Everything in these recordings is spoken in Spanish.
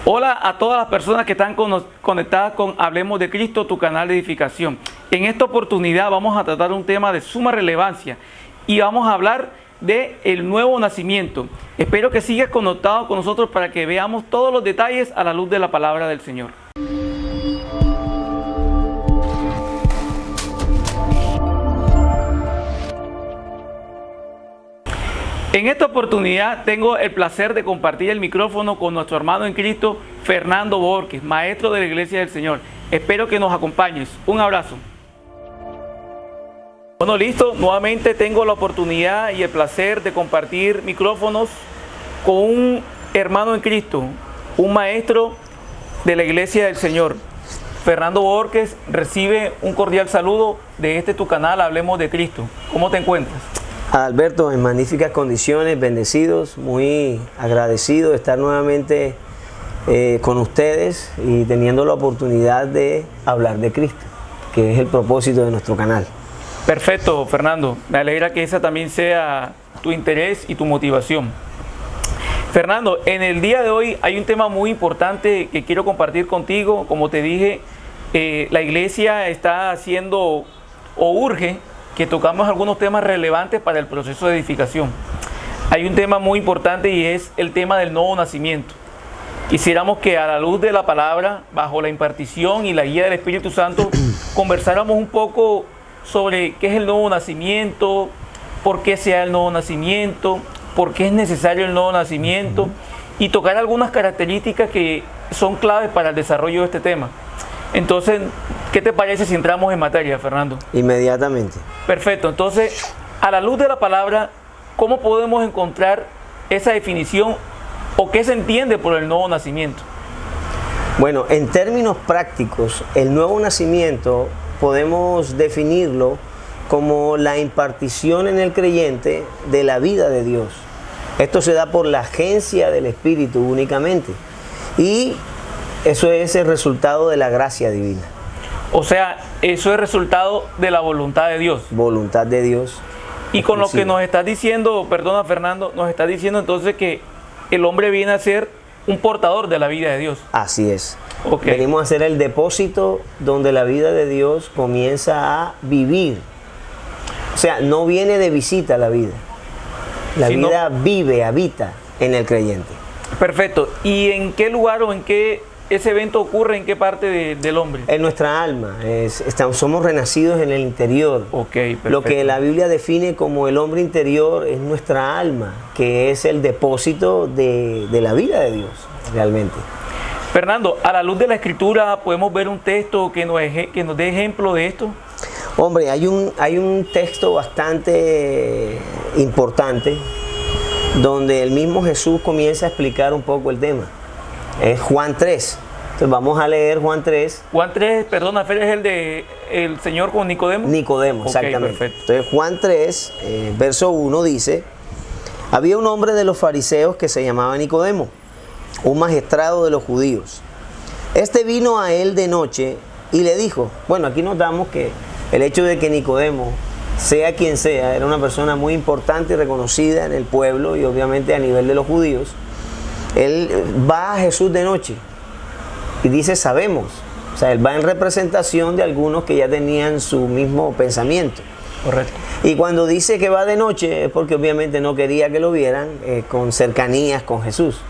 Hola a todas las personas que están conectadas con Hablemos de Cristo, tu canal de edificación. En esta oportunidad vamos a tratar un tema de suma relevancia y vamos a hablar del nuevo nacimiento. Espero que sigas conectado con nosotros para que veamos todos los detalles a la luz de la palabra del Señor. En esta oportunidad tengo el placer de compartir el micrófono con nuestro hermano en Cristo, Fernando Borges, maestro de la Iglesia del Señor. Espero que nos acompañes. Un abrazo. Bueno, listo. Nuevamente tengo la oportunidad y el placer de compartir micrófonos con un hermano en Cristo, un maestro de la Iglesia del Señor. Fernando Borges recibe un cordial saludo de este tu canal, Hablemos de Cristo. ¿Cómo te encuentras? Alberto, en magníficas condiciones, bendecidos, muy agradecido de estar nuevamente con ustedes y teniendo la oportunidad de hablar de Cristo, que es el propósito de nuestro canal. Perfecto, Fernando. Me alegra que esa también sea tu interés y tu motivación. Fernando, en el día de hoy hay un tema muy importante que quiero compartir contigo. Como te dije, la iglesia está haciendo o urge que tocamos algunos temas relevantes para el proceso de edificación. Hay un tema muy importante y es el tema del nuevo nacimiento. Quisiéramos que a la luz de la palabra, bajo la impartición y la guía del Espíritu Santo, conversáramos un poco sobre qué es el nuevo nacimiento, por qué sea el nuevo nacimiento, por qué es necesario el nuevo nacimiento y tocar algunas características que son claves para el desarrollo de este tema. Entonces, ¿qué te parece si entramos en materia, Fernando? Inmediatamente. Perfecto. Entonces, a la luz de la palabra, ¿cómo podemos encontrar esa definición o qué se entiende por el nuevo nacimiento? Bueno, en términos prácticos, el nuevo nacimiento podemos definirlo como la impartición en el creyente de la vida de Dios. Esto se da por la agencia del Espíritu únicamente. Y eso es el resultado de la gracia divina. O sea, eso es resultado de la voluntad de Dios. Voluntad de Dios. Y con lo que nos estás diciendo, perdona Fernando, nos estás diciendo entonces que el hombre viene a ser un portador de la vida de Dios. Así es. Okay. Venimos a ser el depósito donde la vida de Dios comienza a vivir. O sea, no viene de visita la vida. La vida vive, habita en el creyente. Perfecto. ¿Y en qué lugar o en qué ese evento ocurre, en qué parte del hombre? En nuestra alma. Somos renacidos en el interior. Okay, lo que la Biblia define como el hombre interior es nuestra alma, que es el depósito de la vida de Dios, realmente. Fernando, a la luz de la Escritura, ¿podemos ver un texto que nos dé ejemplo de esto? Hombre, hay un texto bastante importante donde el mismo Jesús comienza a explicar un poco el tema. Es Juan 3. Entonces vamos a leer Juan 3. Juan 3, perdona, Fer, es el de el Señor con Nicodemo. Nicodemo, exactamente. Perfecto. Entonces Juan 3, verso 1 dice: había un hombre de los fariseos que se llamaba Nicodemo, un magistrado de los judíos. Este vino a él de noche y le dijo, bueno, aquí notamos que el hecho de que Nicodemo, sea quien sea, era una persona muy importante y reconocida en el pueblo y obviamente a nivel de los judíos. Él va a Jesús de noche y dice sabemos, o sea, él va en representación de algunos que ya tenían su mismo pensamiento. Correcto. Y cuando dice que va de noche es porque obviamente no quería que lo vieran con cercanías con Jesús.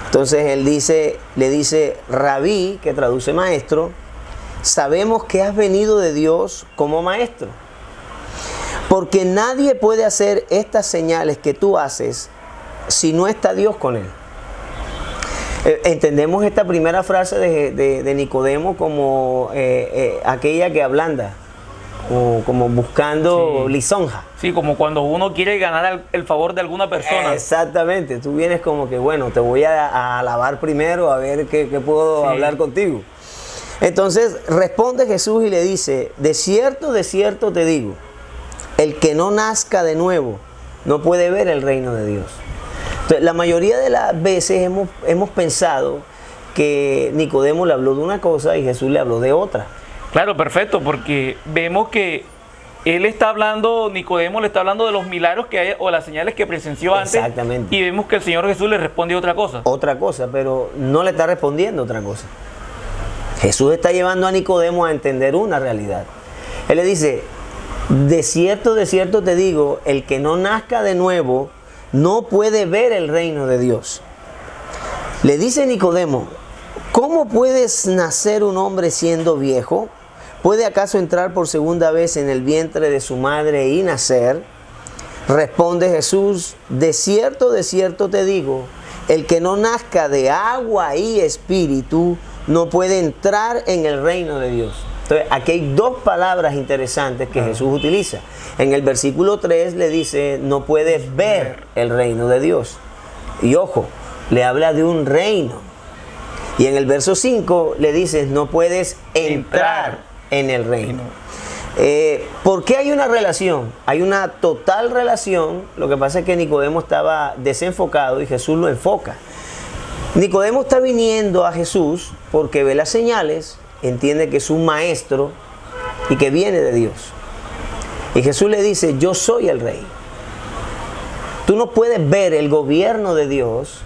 Entonces él le dice, Rabí, que traduce maestro, sabemos que has venido de Dios como maestro, porque nadie puede hacer estas señales que tú haces si no está Dios con él. Entendemos esta primera frase de Nicodemo como aquella que ablanda, como buscando lisonja. Sí, como cuando uno quiere ganar el favor de alguna persona. Exactamente, tú vienes como que bueno, te voy a alabar primero a ver qué puedo hablar contigo. Entonces responde Jesús y le dice, de cierto te digo, el que no nazca de nuevo no puede ver el reino de Dios. Entonces, la mayoría de las veces hemos pensado que Nicodemo le habló de una cosa y Jesús le habló de otra. Claro, perfecto, porque vemos que él está hablando, Nicodemo le está hablando de los milagros que hay o las señales que presenció antes. Exactamente. Y vemos que el Señor Jesús le responde otra cosa. Otra cosa, pero no le está respondiendo otra cosa. Jesús está llevando a Nicodemo a entender una realidad. Él le dice, de cierto te digo, el que no nazca de nuevo no puede ver el reino de Dios. Le dice Nicodemo, ¿cómo puedes nacer un hombre siendo viejo? ¿Puede acaso entrar por segunda vez en el vientre de su madre y nacer? Responde Jesús, de cierto te digo, el que no nazca de agua y espíritu no puede entrar en el reino de Dios. Entonces, aquí hay dos palabras interesantes que Jesús utiliza. En el versículo 3 le dice, no puedes ver el reino de Dios. Y ojo, le habla de un reino. Y en el verso 5 le dice, no puedes entrar en el reino. ¿Por qué hay una relación? Hay una total relación. Lo que pasa es que Nicodemo estaba desenfocado y Jesús lo enfoca. Nicodemo está viniendo a Jesús porque ve las señales, entiende que es un maestro y que viene de Dios. Y Jesús le dice, yo soy el rey. Tú no puedes ver el gobierno de Dios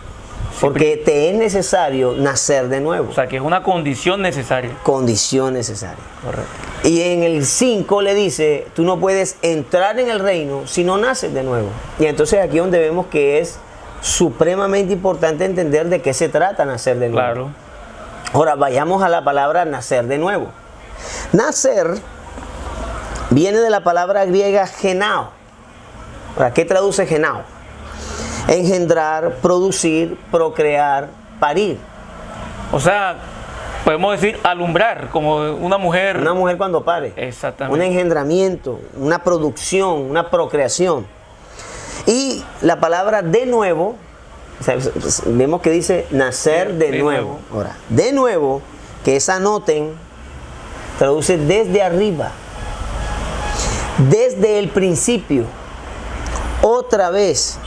porque te es necesario nacer de nuevo. O sea, que es una condición necesaria. Condición necesaria. Correcto. Y en el 5 le dice, tú no puedes entrar en el reino si no naces de nuevo. Y entonces aquí es donde vemos que es supremamente importante entender de qué se trata nacer de nuevo. Claro. Ahora vayamos a la palabra nacer de nuevo. Nacer viene de la palabra griega genao. Ahora, ¿qué traduce genao? Engendrar, producir, procrear, parir. O sea, podemos decir alumbrar, como una mujer. Una mujer cuando pare. Exactamente. Un engendramiento, una producción, una procreación. Y la palabra de nuevo, o sea, vemos que dice nacer de nuevo. Ahora, de nuevo, que esa anoten, traduce desde arriba, desde el principio, otra vez,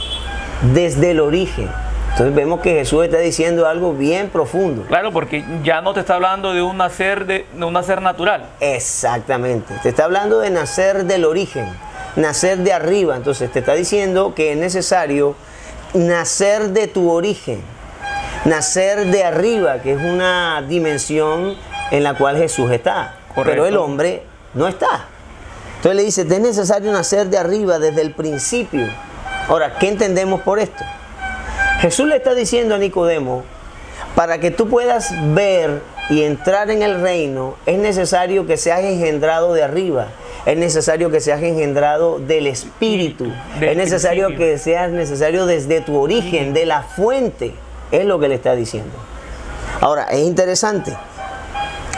desde el origen. Entonces vemos que Jesús está diciendo algo bien profundo. Claro, porque ya no te está hablando de un nacer natural. Exactamente. Te está hablando de nacer del origen, nacer de arriba. Entonces te está diciendo que es necesario nacer de tu origen, nacer de arriba, que es una dimensión en la cual Jesús está. Correcto. Pero el hombre no está. Entonces le dice, es necesario nacer de arriba desde el principio. Ahora, ¿qué entendemos por esto? Jesús le está diciendo a Nicodemo, para que tú puedas ver y entrar en el reino, es necesario que seas engendrado de arriba, es necesario que seas engendrado del Espíritu, es necesario que seas desde tu origen, de la fuente, es lo que le está diciendo. Ahora, es interesante,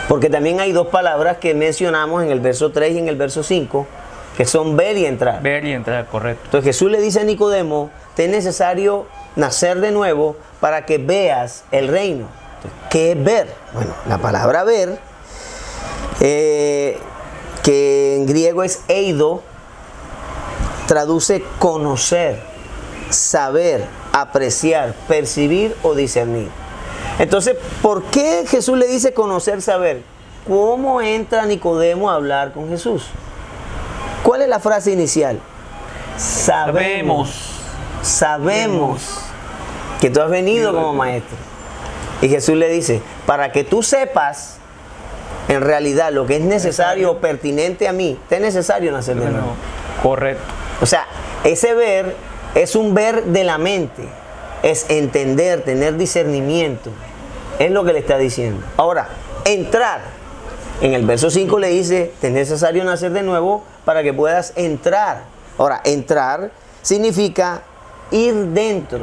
porque también hay dos palabras que mencionamos en el verso 3 y en el verso 5, que son ver y entrar. Ver y entrar, correcto. Entonces Jesús le dice a Nicodemo, te es necesario nacer de nuevo para que veas el reino. Entonces, ¿qué es ver? Bueno, la palabra ver, que en griego es eido, traduce conocer, saber, apreciar, percibir o discernir. Entonces, ¿por qué Jesús le dice conocer, saber? ¿Cómo entra Nicodemo a hablar con Jesús? ¿Cuál es la frase inicial? Sabemos que tú has venido como maestro. Y Jesús le dice, para que tú sepas en realidad lo que es necesario o pertinente a mí, te es necesario nacer de nuevo. Correcto. O sea, ese ver es un ver de la mente, es entender, tener discernimiento. Es lo que le está diciendo. Ahora, entrar. En el verso 5 le dice, te es necesario nacer de nuevo para que puedas entrar. Ahora, entrar significa ir dentro.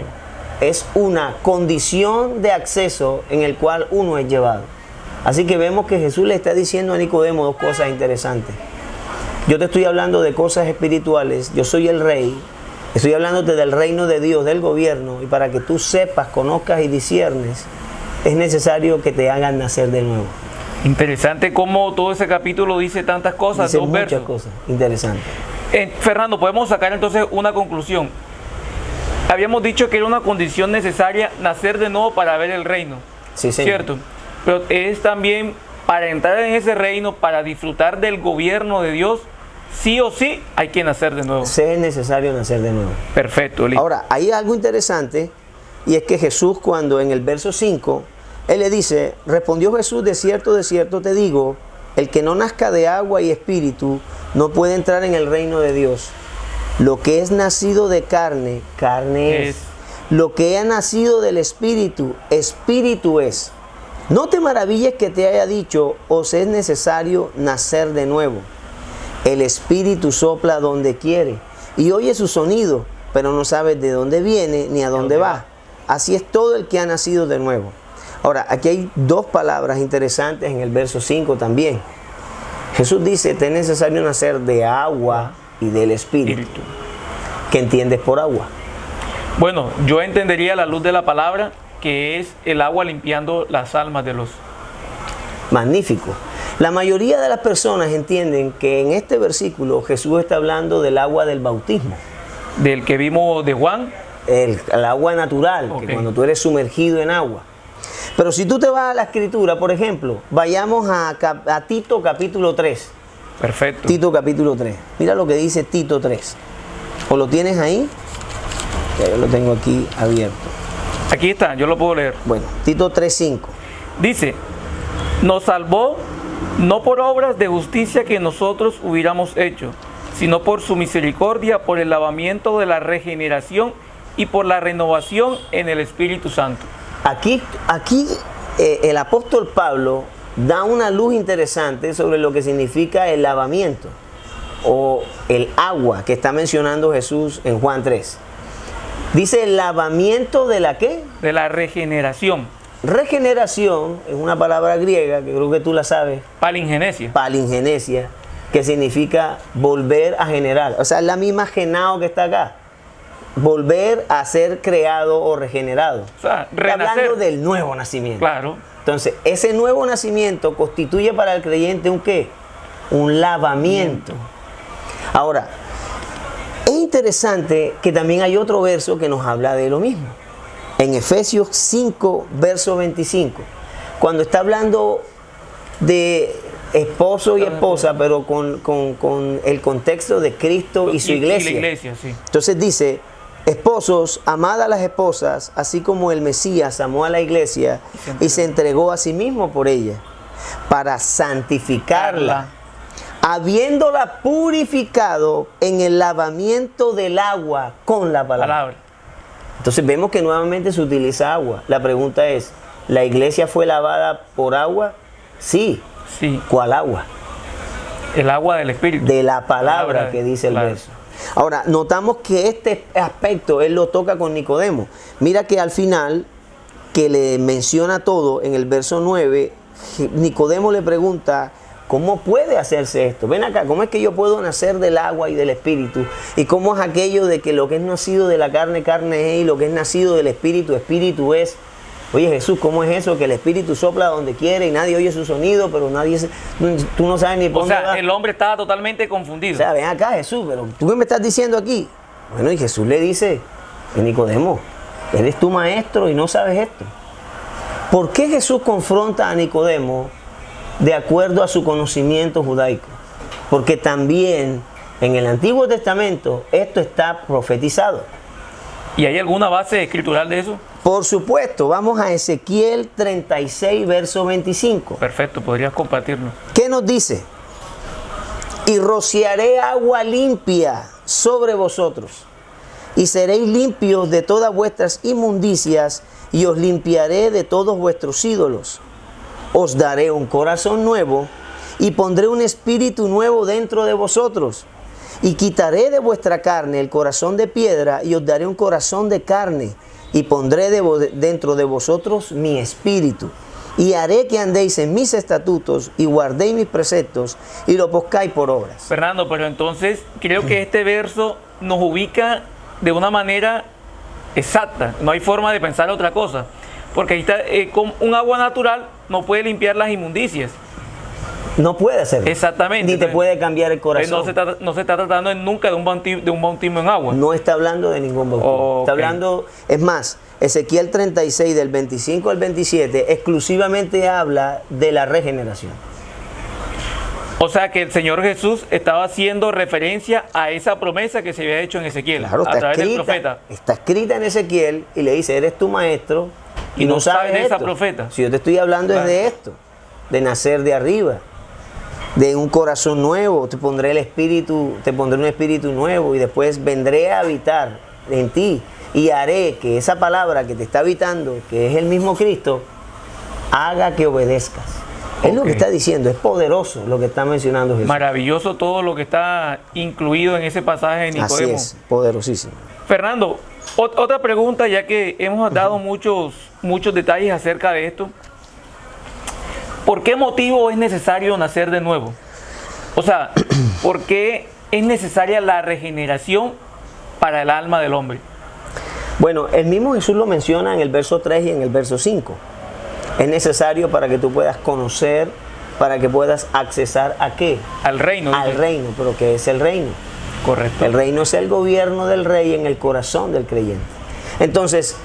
Es una condición de acceso en el cual uno es llevado. Así que vemos que Jesús le está diciendo a Nicodemo dos cosas interesantes. Yo te estoy hablando de cosas espirituales, yo soy el rey, estoy hablándote del reino de Dios, del gobierno, y para que tú sepas, conozcas y disciernes, es necesario que te hagan nacer de nuevo. Interesante cómo todo ese capítulo dice tantas cosas, dice dos muchas versos. cosas interesantes. Fernando, podemos sacar entonces una conclusión. Habíamos dicho que era una condición necesaria nacer de nuevo para ver el reino. Sí, señor. ¿Cierto? Pero es también para entrar en ese reino, para disfrutar del gobierno de Dios, sí o sí hay que nacer de nuevo. Se es necesario nacer de nuevo. Perfecto, listo. Ahora, hay algo interesante, y es que Jesús, cuando en el verso 5, Él le dice, respondió Jesús, de cierto te digo, el que no nazca de agua y espíritu no puede entrar en el reino de Dios. Lo que es nacido de carne, carne es. Lo que ha nacido del espíritu, espíritu es. No te maravilles que te haya dicho, os es necesario nacer de nuevo. El espíritu sopla donde quiere y oye su sonido, pero no sabes de dónde viene ni a dónde va. Así es todo el que ha nacido de nuevo. Ahora, aquí hay dos palabras interesantes en el verso 5 también. Jesús dice, te es necesario nacer de agua y del espíritu. ¿Qué entiendes por agua? Bueno, yo entendería a la luz de la palabra que es el agua limpiando las almas de los... Magnífico. La mayoría de las personas entienden que en este versículo Jesús está hablando del agua del bautismo. Del que vimos de Juan. El agua natural, que cuando tú eres sumergido en agua. Pero si tú te vas a la escritura, por ejemplo, vayamos a Tito capítulo 3. Perfecto. Tito capítulo 3. Mira lo que dice Tito 3. ¿O lo tienes ahí? Ya yo lo tengo aquí abierto. Aquí está, yo lo puedo leer. Bueno, Tito 3:5. Dice, nos salvó no por obras de justicia que nosotros hubiéramos hecho, sino por su misericordia, por el lavamiento de la regeneración y por la renovación en el Espíritu Santo. Aquí el apóstol Pablo da una luz interesante sobre lo que significa el lavamiento o el agua que está mencionando Jesús en Juan 3. Dice el lavamiento de la ¿qué? De la regeneración. Regeneración es una palabra griega que creo que tú la sabes. Palingenesia. Palingenesia, que significa volver a generar. O sea, es la misma genao que está acá. Volver a ser creado o regenerado. O sea, renacer. Está hablando del nuevo nacimiento. Claro. Entonces, ese nuevo nacimiento constituye para el creyente un ¿qué? Un lavamiento. Ahora, es interesante que también hay otro verso que nos habla de lo mismo. En Efesios 5, verso 25. Cuando está hablando de esposo y esposa, pero con el contexto de Cristo y su iglesia. Y la iglesia, sí. Entonces dice, esposos, amad a las esposas, así como el Mesías amó a la iglesia y se entregó a sí mismo por ella, para santificarla, habiéndola purificado en el lavamiento del agua con la palabra. Entonces vemos que nuevamente se utiliza agua. La pregunta es, ¿la iglesia fue lavada por agua? Sí. Sí. ¿Cuál agua? El agua del Espíritu. De la palabra que dice el verso. Ahora, notamos que este aspecto él lo toca con Nicodemo. Mira que al final, que le menciona todo, en el verso 9, Nicodemo le pregunta, ¿cómo puede hacerse esto? Ven acá, ¿cómo es que yo puedo nacer del agua y del espíritu? ¿Y cómo es aquello de que lo que es nacido de la carne, carne es, y lo que es nacido del espíritu, espíritu es? Oye Jesús, ¿cómo es eso? Que el espíritu sopla donde quiere y nadie oye su sonido, pero tú no sabes ni por dónde va. O sea, el hombre estaba totalmente confundido. O sea, ven acá Jesús, pero ¿tú qué me estás diciendo aquí? Bueno, y Jesús le dice, Nicodemo, eres tu maestro y no sabes esto. ¿Por qué Jesús confronta a Nicodemo de acuerdo a su conocimiento judaico? Porque también en el Antiguo Testamento esto está profetizado. ¿Y hay alguna base escritural de eso? Por supuesto, vamos a Ezequiel 36, verso 25. Perfecto, podrías compartirlo. ¿Qué nos dice? Y rociaré agua limpia sobre vosotros, y seréis limpios de todas vuestras inmundicias, y os limpiaré de todos vuestros ídolos. Os daré un corazón nuevo, y pondré un espíritu nuevo dentro de vosotros. Y quitaré de vuestra carne el corazón de piedra, y os daré un corazón de carne, y pondré dentro de vosotros mi espíritu. Y haré que andéis en mis estatutos, y guardéis mis preceptos, y lo pongáis por obras. Fernando, pero entonces creo que este verso nos ubica de una manera exacta. No hay forma de pensar otra cosa. Porque ahí está, con un agua natural no puede limpiar las inmundicias. No puede hacerlo. Exactamente. Ni te puede cambiar el corazón. No se está tratando nunca de un bautismo en agua. No está hablando de ningún bautismo. Está hablando, es más, Ezequiel 36 del 25 al 27 exclusivamente habla de la regeneración. O sea que el Señor Jesús estaba haciendo referencia a esa promesa que se había hecho en Ezequiel, Claro, a través del profeta. está escrita en Ezequiel y le dice, eres tu maestro y no sabes de esa esto. profeta. Si yo te estoy hablando es de esto, de nacer de arriba, de un corazón nuevo, te pondré un espíritu nuevo y después vendré a habitar en ti y haré que esa palabra que te está habitando, que es el mismo Cristo, haga que obedezcas. Es lo que está diciendo, es poderoso lo que está mencionando Jesús. Maravilloso todo lo que está incluido en ese pasaje de Nicodemo. Así es, poderosísimo. Fernando, otra pregunta, ya que hemos dado muchos detalles acerca de esto. ¿Por qué motivo es necesario nacer de nuevo? O sea, ¿por qué es necesaria la regeneración para el alma del hombre? Bueno, el mismo Jesús lo menciona en el verso 3 y en el verso 5. Es necesario para que tú puedas conocer, para que puedas accesar ¿a qué? Al reino. Al reino, pero ¿qué es el reino? Correcto. El reino es el gobierno del rey en el corazón del creyente. Entonces,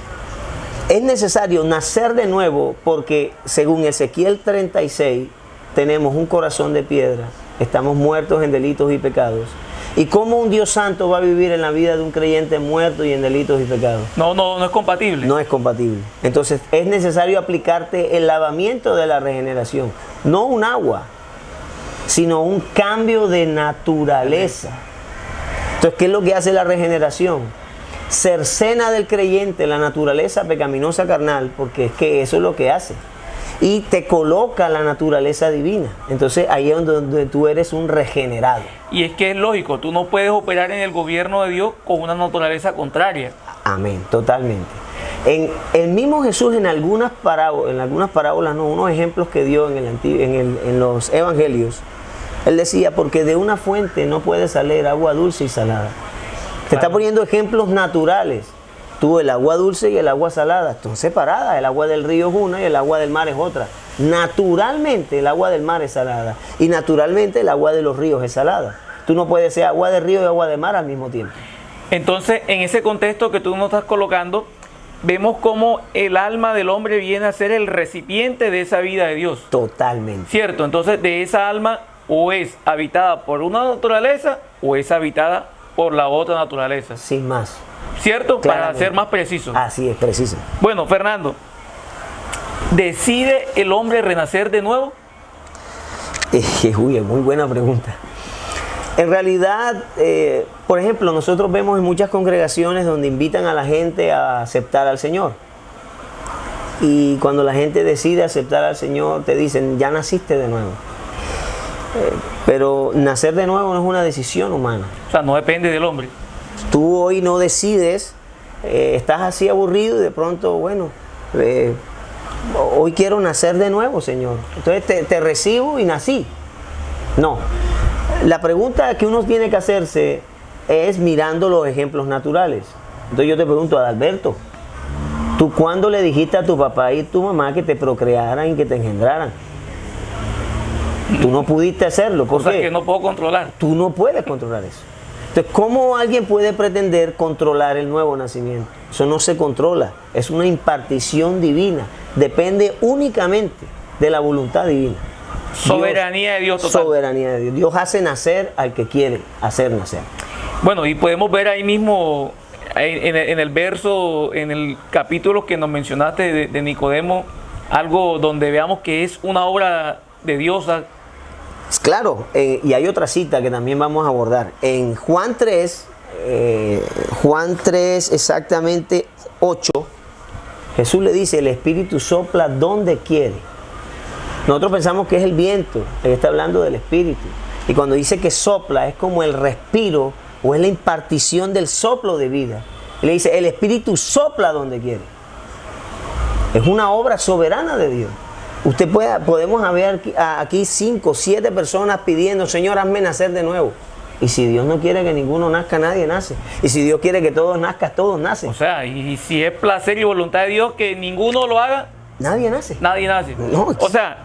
es necesario nacer de nuevo porque según Ezequiel 36 tenemos un corazón de piedra, estamos muertos en delitos y pecados. ¿Y cómo un Dios santo va a vivir en la vida de un creyente muerto y en delitos y pecados? No es compatible. No es compatible. Entonces es necesario aplicarte el lavamiento de la regeneración, no un agua, sino un cambio de naturaleza. Entonces, ¿qué es lo que hace la regeneración? Cercena del creyente la naturaleza pecaminosa carnal, porque es que eso es lo que hace. Y te coloca la naturaleza divina. Entonces ahí es donde tú eres un regenerado. Y es que es lógico, tú no puedes operar en el gobierno de Dios con una naturaleza contraria. Amén, totalmente. En el mismo Jesús en algunas parábolas, no, unos ejemplos que dio en los evangelios, él decía, porque de una fuente no puede salir agua dulce y salada. Te está poniendo ejemplos naturales. Tú, el agua dulce y el agua salada están separadas. El agua del río es una y el agua del mar es otra. Naturalmente el agua del mar es salada y naturalmente el agua de los ríos es salada. Tú no puedes ser agua de río y agua de mar al mismo tiempo. Entonces, en ese contexto que tú nos estás colocando, vemos cómo el alma del hombre viene a ser el recipiente de esa vida de Dios. Totalmente. ¿Cierto? Entonces, de esa alma o es habitada por una naturaleza o es habitada por la otra naturaleza. Sin más. ¿Cierto? Claramente. Para ser más preciso. Así es, preciso. Bueno, Fernando, ¿decide el hombre renacer de nuevo? Uy, muy buena pregunta. En realidad, por ejemplo, nosotros vemos en muchas congregaciones donde invitan a la gente a aceptar al Señor. Y cuando la gente decide aceptar al Señor, te dicen, ya naciste de nuevo. Pero nacer de nuevo no es una decisión humana. O sea, no depende del hombre. Tú hoy no decides, estás así aburrido y de pronto, bueno, hoy quiero nacer de nuevo, Señor. Entonces te recibo y nací. No. La pregunta que uno tiene que hacerse es mirando los ejemplos naturales. Entonces yo te pregunto, Adalberto, ¿tú cuándo le dijiste a tu papá y tu mamá que te procrearan y que te engendraran? Tú no pudiste hacerlo. ¿Por Cosas qué? que no puedo controlar. Tú no puedes controlar eso. Entonces, ¿cómo alguien puede pretender controlar el nuevo nacimiento? Eso no se controla. Es una impartición divina. Depende únicamente de la voluntad divina. Soberanía de Dios total. Soberanía de Dios. Dios hace nacer al que quiere hacer nacer. Bueno, y podemos ver ahí mismo, en el verso, en el capítulo que nos mencionaste de Nicodemo, algo donde veamos que es una obra de Dios. Claro, y hay otra cita que también vamos a abordar. En Juan 3 exactamente 8, Jesús le dice, el Espíritu sopla donde quiere. Nosotros pensamos que es el viento, él está hablando del Espíritu. Y cuando dice que sopla, es como el respiro o es la impartición del soplo de vida. Él le dice, el Espíritu sopla donde quiere. Es una obra soberana de Dios. Podemos haber aquí 5 o 7 personas pidiendo, Señor, hazme nacer de nuevo. Y si Dios no quiere que ninguno nazca, nadie nace. Y si Dios quiere que todos nazcan, todos nacen. O sea, y si es placer y voluntad de Dios que ninguno lo haga, nadie nace. Nadie nace. No, o sea,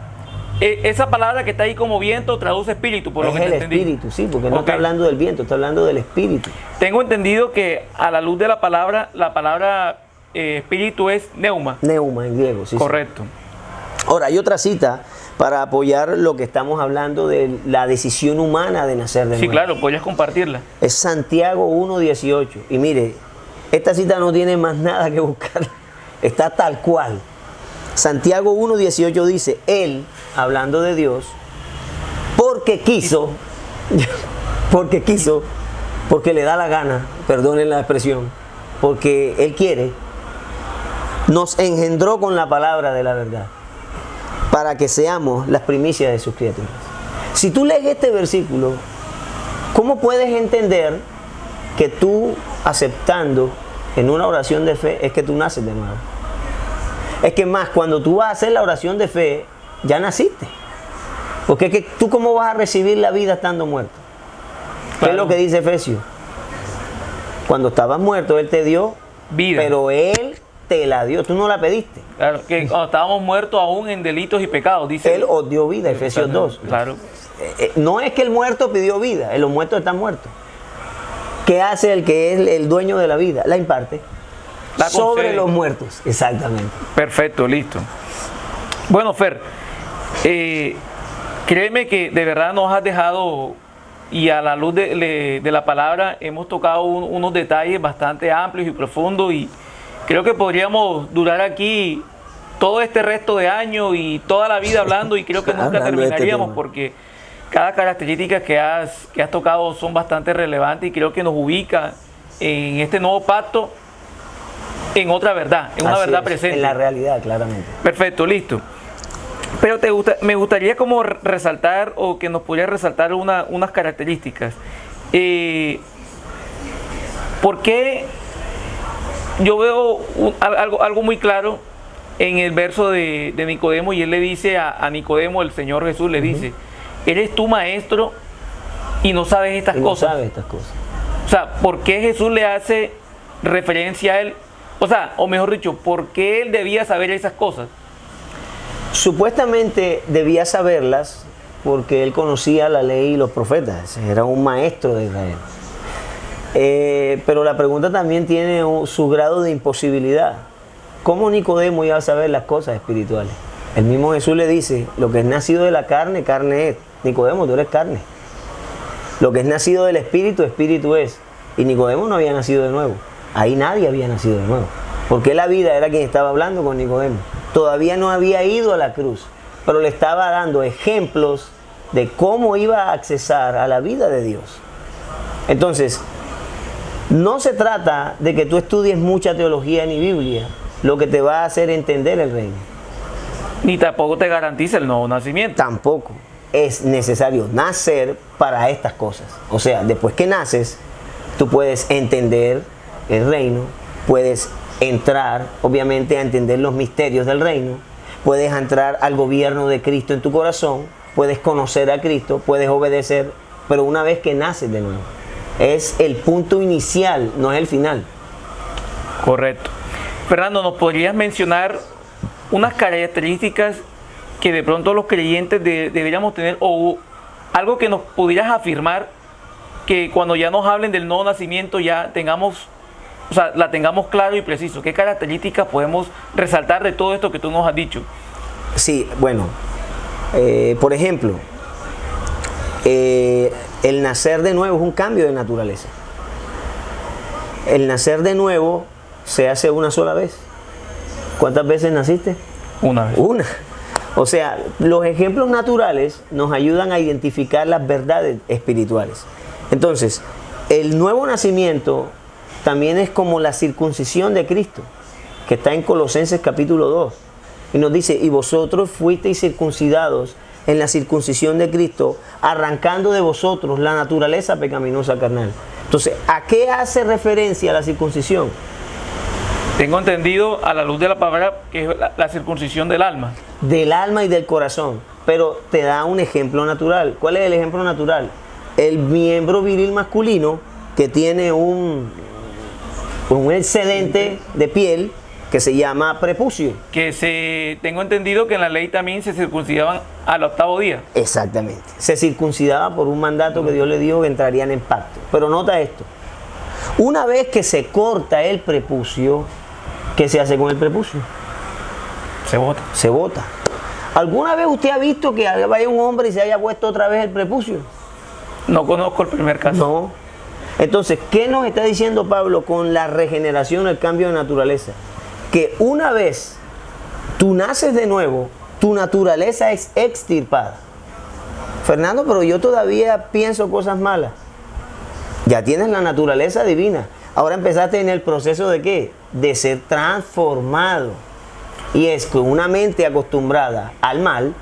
esa palabra que está ahí como viento traduce espíritu, por lo que es el entendí. Espíritu, sí, porque no está hablando del viento, está hablando del Espíritu. Tengo entendido que a la luz de la palabra espíritu es neuma. Neuma en griego, sí. Correcto. Sí. Ahora, hay otra cita para apoyar lo que estamos hablando de la decisión humana de nacer de nuevo. Sí, claro, podrías compartirla. Es Santiago 1:18. Y mire, esta cita no tiene más nada que buscar. Está tal cual. Santiago 1:18 dice, Él, hablando de Dios, porque quiso, porque le da la gana, perdonen la expresión, porque Él quiere, nos engendró con la palabra de la verdad, para que seamos las primicias de sus criaturas. Si tú lees este versículo, ¿cómo puedes entender que tú aceptando en una oración de fe es que tú naces de nuevo? Es que más, cuando tú vas a hacer la oración de fe, ya naciste. Porque es que tú cómo vas a recibir la vida estando muerto. ¿Qué Claro. es lo que dice Efesios? Cuando estabas muerto, Él te dio Vida. pero Él te la dio, tú no la pediste. Claro, que cuando estábamos muertos aún en delitos y pecados, dice. Él os dio vida, Efesios 2. Claro. No es que el muerto pidió vida, los muertos están muertos. ¿Qué hace el que es el dueño de la vida? La imparte. La Sobre concede. los muertos, exactamente. Perfecto, listo. Bueno, Fer, créeme que de verdad nos has dejado, y a la luz de la palabra, hemos tocado unos detalles bastante amplios y profundos, y creo que podríamos durar aquí todo este resto de año y toda la vida hablando, y creo que nunca Hablando de este terminaríamos, tema. porque cada característica que has tocado son bastante relevantes, y creo que nos ubica en este nuevo pacto en otra verdad, en una Así verdad es, presente. En la realidad, claramente. Perfecto, listo. Pero me gustaría como resaltar, o que nos pudieras resaltar unas características. ¿Por qué yo veo algo muy claro en el verso de Nicodemo? Y él le dice a Nicodemo, el Señor Jesús le dice, eres tu maestro y no sabes estas Y no cosas. sabe estas cosas. O sea, ¿por qué Jesús le hace referencia a él? O sea, o mejor dicho, ¿por qué él debía saber esas cosas? Supuestamente debía saberlas porque él conocía la ley y los profetas, era un maestro de Israel. Pero la pregunta también tiene su grado de imposibilidad. ¿Cómo Nicodemo iba a saber las cosas espirituales? El mismo Jesús le dice, lo que es nacido de la carne, carne es. Nicodemo, tú eres carne. Lo que es nacido del espíritu, espíritu es. Y Nicodemo no había nacido de nuevo. Ahí nadie había nacido de nuevo. Porque la vida era quien estaba hablando con Nicodemo. Todavía no había ido a la cruz, pero le estaba dando ejemplos de cómo iba a accesar a la vida de Dios. Entonces, no se trata de que tú estudies mucha teología ni Biblia, lo que te va a hacer entender el reino. Ni tampoco te garantiza el nuevo nacimiento. Tampoco es necesario nacer para estas cosas. O sea, después que naces, tú puedes entender el reino, puedes entrar, obviamente, a entender los misterios del reino, puedes entrar al gobierno de Cristo en tu corazón, puedes conocer a Cristo, puedes obedecer, pero una vez que naces de nuevo. Es el punto inicial, no es el final. Correcto. Fernando, ¿nos podrías mencionar unas características que de pronto los creyentes deberíamos tener, o algo que nos pudieras afirmar, que cuando ya nos hablen del nuevo nacimiento ya tengamos, o sea, la tengamos claro y preciso? ¿Qué características podemos resaltar de todo esto que tú nos has dicho? Sí, bueno, por ejemplo, el nacer de nuevo es un cambio de naturaleza. El nacer de nuevo se hace una sola vez. ¿Cuántas veces naciste? Una vez. Una. O sea, los ejemplos naturales nos ayudan a identificar las verdades espirituales. Entonces, el nuevo nacimiento también es como la circuncisión de Cristo, que está en Colosenses capítulo 2. Y nos dice, y vosotros fuisteis circuncidados en la circuncisión de Cristo, arrancando de vosotros la naturaleza pecaminosa carnal. Entonces, ¿a qué hace referencia la circuncisión? Tengo entendido, a la luz de la palabra, que es la circuncisión del alma. Del alma y del corazón. Pero te da un ejemplo natural. ¿Cuál es el ejemplo natural? El miembro viril masculino que tiene un excedente de piel que se llama prepucio. Tengo entendido que en la ley también se circuncidaban al 8º día. Exactamente. Se circuncidaba por un mandato que Dios le dijo que entrarían en pacto. Pero nota esto. Una vez que se corta el prepucio, ¿qué se hace con el prepucio? Se vota. Se bota. ¿Alguna vez usted ha visto que vaya un hombre y se haya puesto otra vez el prepucio? No conozco el primer caso. No. Entonces, ¿qué nos está diciendo Pablo con la regeneración, el cambio de naturaleza? Que una vez tú naces de nuevo, tu naturaleza es extirpada. Fernando, pero yo todavía pienso cosas malas. Ya tienes la naturaleza divina. Ahora empezaste en el proceso de ¿qué? De ser transformado. Y es que una mente acostumbrada al mal,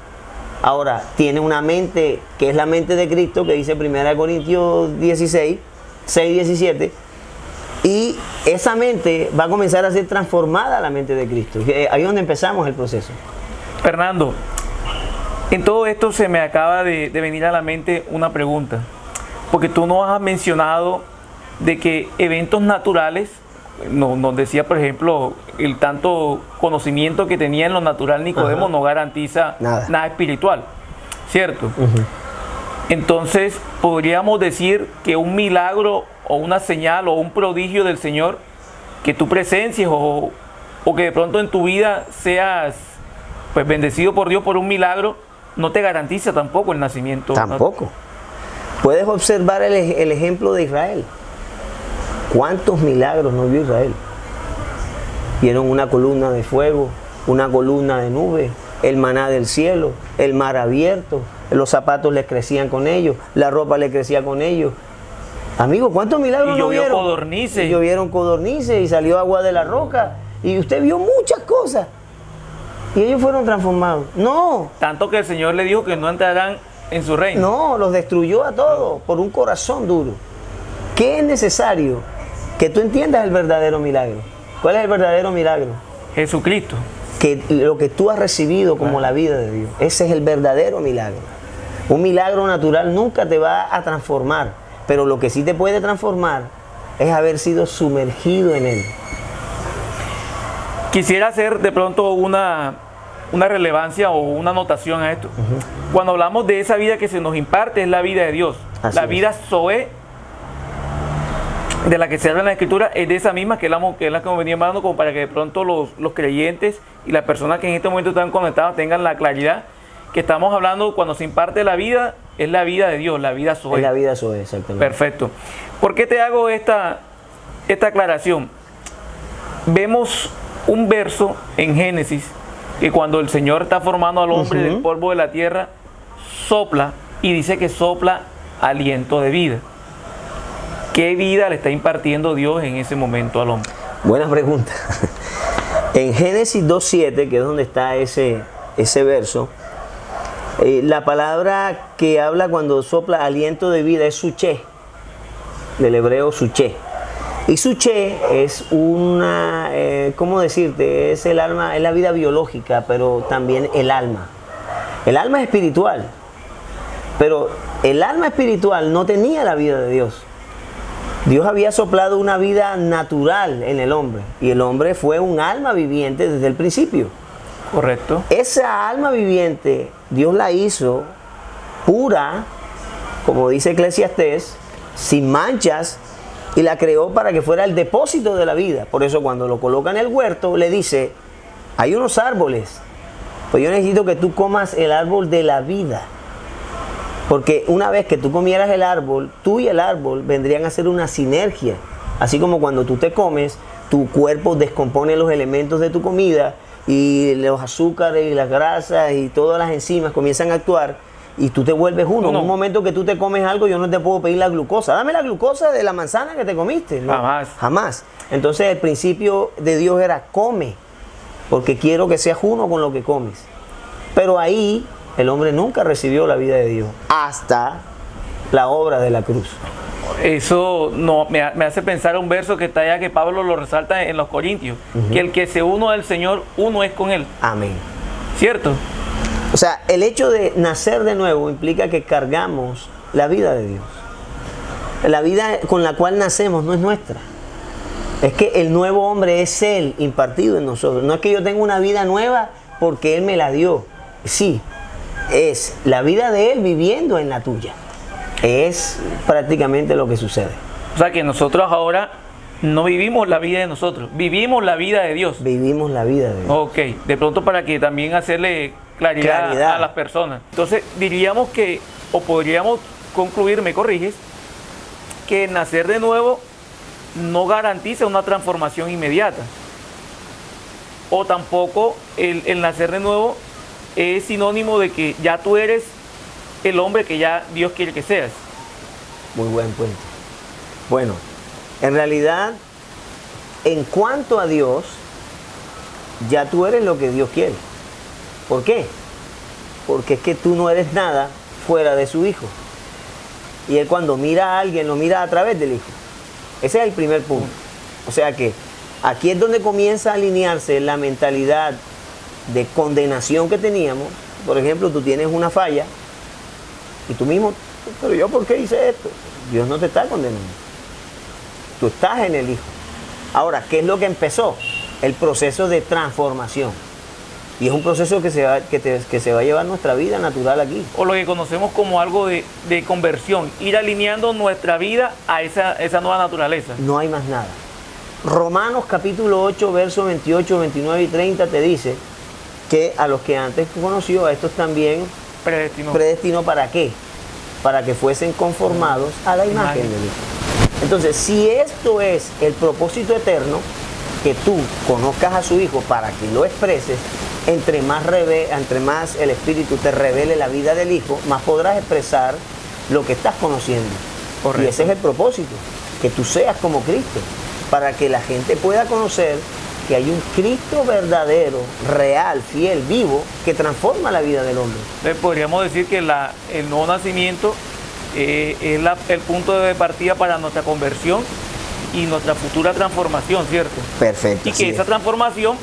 ahora tiene una mente que es la mente de Cristo, que dice 1 Corintios 16, 6, 17. Y esa mente va a comenzar a ser transformada a la mente de Cristo. Ahí es donde empezamos el proceso. Fernando, en todo esto se me acaba de venir a la mente una pregunta. Porque tú nos has mencionado de que eventos naturales, nos decía por ejemplo, el tanto conocimiento que tenía en lo natural Nicodemo no garantiza nada espiritual, ¿cierto? Entonces, podríamos decir que un milagro o una señal o un prodigio del Señor que tú presencies o que de pronto en tu vida seas pues bendecido por Dios por un milagro, no te garantiza tampoco el nacimiento. Tampoco. Puedes observar el ejemplo de Israel. ¿Cuántos milagros no vio Israel? Vieron una columna de fuego, una columna de nube, el maná del cielo, el mar abierto, los zapatos les crecían con ellos, la ropa les crecía con ellos. Amigo, ¿cuántos milagros no vieron? Codornices. Y llovieron codornices y salió agua de la roca. Y usted vio muchas cosas. Y ellos fueron transformados. No. Tanto que el Señor le dijo que no entrarán en su reino. No, los destruyó a todos por un corazón duro. ¿Qué es necesario? Que tú entiendas el verdadero milagro. ¿Cuál es el verdadero milagro? Jesucristo. Que lo que tú has recibido como la vida de Dios. Ese es el verdadero milagro. Un milagro natural nunca te va a transformar, pero lo que sí te puede transformar es haber sido sumergido en Él. Quisiera hacer de pronto una relevancia o una anotación a esto. Cuando hablamos de esa vida que se nos imparte, es la vida de Dios. Así la es. vida Zoe, de la que se habla en la Escritura, es de esa misma que es la que hemos venido hablando, como para que de pronto los creyentes y las personas que en este momento están conectadas tengan la claridad que estamos hablando. Cuando se imparte la vida, es la vida de Dios, la vida Zoe. Es la vida Zoe, exactamente. Perfecto. ¿Por qué te hago esta aclaración? Vemos un verso en Génesis que cuando el Señor está formando al hombre del polvo de la tierra, sopla y dice que sopla aliento de vida. ¿Qué vida le está impartiendo Dios en ese momento al hombre? Buena pregunta. En Génesis 2.7, que es donde está ese verso, la palabra que habla cuando sopla aliento de vida es suché, del hebreo suché. Y suché es una, ¿cómo decirte? Es el alma, es la vida biológica, pero también el alma. El alma es espiritual, pero el alma espiritual no tenía la vida de Dios. Dios había soplado una vida natural en el hombre y el hombre fue un alma viviente desde el principio. Correcto. Esa alma viviente Dios la hizo pura, como dice Eclesiastés, sin manchas, y la creó para que fuera el depósito de la vida. Por eso cuando lo coloca en el huerto le dice, hay unos árboles, pues yo necesito que tú comas el árbol de la vida. Porque una vez que tú comieras el árbol, tú y el árbol vendrían a ser una sinergia. Así como cuando tú te comes, tu cuerpo descompone los elementos de tu comida y los azúcares y las grasas y todas las enzimas comienzan a actuar y tú te vuelves uno. En un momento que tú te comes algo, yo no te puedo pedir la glucosa. Dame la glucosa de la manzana que te comiste. No, jamás. Entonces el principio de Dios era come, porque quiero que seas uno con lo que comes. Pero ahí el hombre nunca recibió la vida de Dios hasta la obra de la cruz. Eso me hace pensar un verso que está allá, que Pablo lo resalta en los Corintios, que el que se uno al Señor, uno es con Él. Amén. ¿Cierto? O sea, el hecho de nacer de nuevo implica que cargamos la vida de Dios. La vida con la cual nacemos no es nuestra. Es que el nuevo hombre es Él impartido en nosotros. No es que yo tenga una vida nueva porque Él me la dio. Sí, es la vida de Él viviendo en la tuya. Es prácticamente lo que sucede. O sea que nosotros ahora no vivimos la vida de nosotros, vivimos la vida de Dios. Vivimos la vida de Dios. Ok, de pronto para que también hacerle claridad a las personas. Entonces diríamos que, o podríamos concluir, me corriges, que el nacer de nuevo no garantiza una transformación inmediata. O tampoco el nacer de nuevo es sinónimo de que ya tú eres el hombre que ya Dios quiere que seas. Muy buen punto. Bueno, en realidad, en cuanto a Dios, ya tú eres lo que Dios quiere. ¿Por qué? Porque es que tú no eres nada fuera de su Hijo. Y Él cuando mira a alguien, lo mira a través del Hijo. Ese es el primer punto. O sea que aquí es donde comienza a alinearse la mentalidad de condenación que teníamos. Por ejemplo, tú tienes una falla y tú mismo, pero yo ¿por qué hice esto? Dios no te está condenando. Tú estás en el Hijo. Ahora, ¿qué es lo que empezó? El proceso de transformación. Y es un proceso que se va a llevar nuestra vida natural aquí. O lo que conocemos como algo de conversión, ir alineando nuestra vida a esa nueva naturaleza. No hay más nada. Romanos capítulo 8, versos 28, 29 y 30 te dice que a los que antes conoció, a estos también predestinó. ¿Para qué? Para que fuesen conformados a la imagen del Hijo. Entonces, si esto es el propósito eterno, que tú conozcas a su Hijo para que lo expreses, entre más el Espíritu te revele la vida del Hijo, más podrás expresar lo que estás conociendo. Correcto. Y ese es el propósito, que tú seas como Cristo, para que la gente pueda conocer que hay un Cristo verdadero, real, fiel, vivo, que transforma la vida del hombre. Entonces podríamos decir que el nuevo nacimiento es el punto de partida para nuestra conversión y nuestra futura transformación, ¿cierto? Perfecto. Y que esa transformación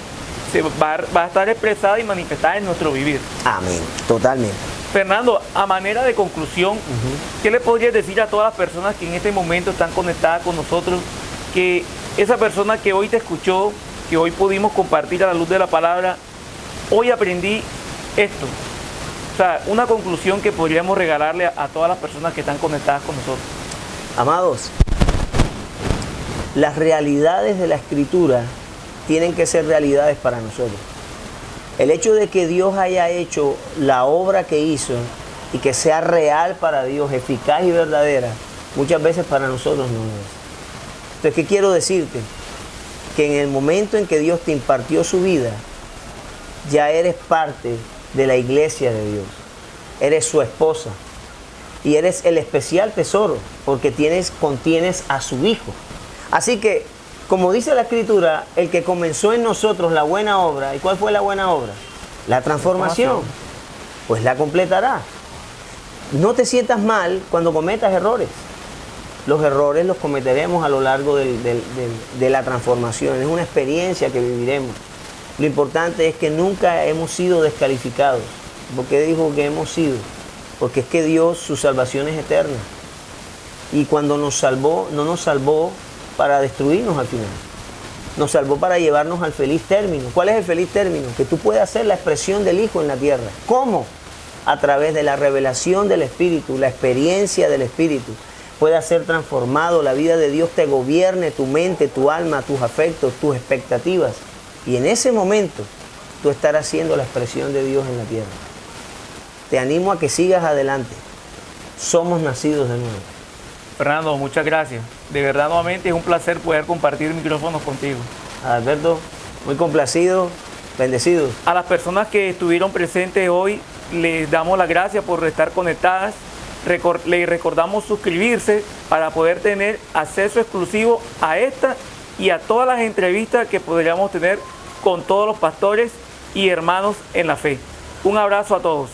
va a estar expresada y manifestada en nuestro vivir. Amén, totalmente. Fernando, a manera de conclusión, ¿qué le podrías decir a todas las personas que en este momento están conectadas con nosotros? Que esa persona que hoy te escuchó, que hoy pudimos compartir a la luz de la palabra, hoy aprendí esto. O sea, una conclusión que podríamos regalarle a todas las personas que están conectadas con nosotros. Amados, las realidades de la Escritura tienen que ser realidades para nosotros. El hecho de que Dios haya hecho la obra que hizo y que sea real para Dios, eficaz y verdadera, muchas veces para nosotros no lo es. Entonces, ¿qué quiero decirte? Que en el momento en que Dios te impartió su vida, ya eres parte de la iglesia de Dios. Eres su esposa y eres el especial tesoro porque contienes a su Hijo. Así que, como dice la Escritura, el que comenzó en nosotros la buena obra, ¿y cuál fue la buena obra? La transformación. Pues la completará. No te sientas mal cuando cometas errores. Los errores los cometeremos a lo largo de la transformación. Es una experiencia que viviremos. Lo importante es que nunca hemos sido descalificados. ¿Por qué dijo que hemos sido? Porque es que Dios, su salvación es eterna. Y cuando nos salvó, no nos salvó para destruirnos al final. Nos salvó para llevarnos al feliz término. ¿Cuál es el feliz término? Que tú puedas ser la expresión del Hijo en la tierra. ¿Cómo? A través de la revelación del Espíritu, la experiencia del Espíritu. Pueda ser transformado, la vida de Dios te gobierne tu mente, tu alma, tus afectos, tus expectativas. Y en ese momento tú estarás siendo la expresión de Dios en la tierra. Te animo a que sigas adelante. Somos nacidos de nuevo. Fernando, muchas gracias. De verdad, nuevamente es un placer poder compartir micrófonos contigo. Alberto, muy complacido, bendecido. A las personas que estuvieron presentes hoy, les damos las gracias por estar conectadas. Les recordamos suscribirse para poder tener acceso exclusivo a esta y a todas las entrevistas que podríamos tener con todos los pastores y hermanos en la fe. Un abrazo a todos.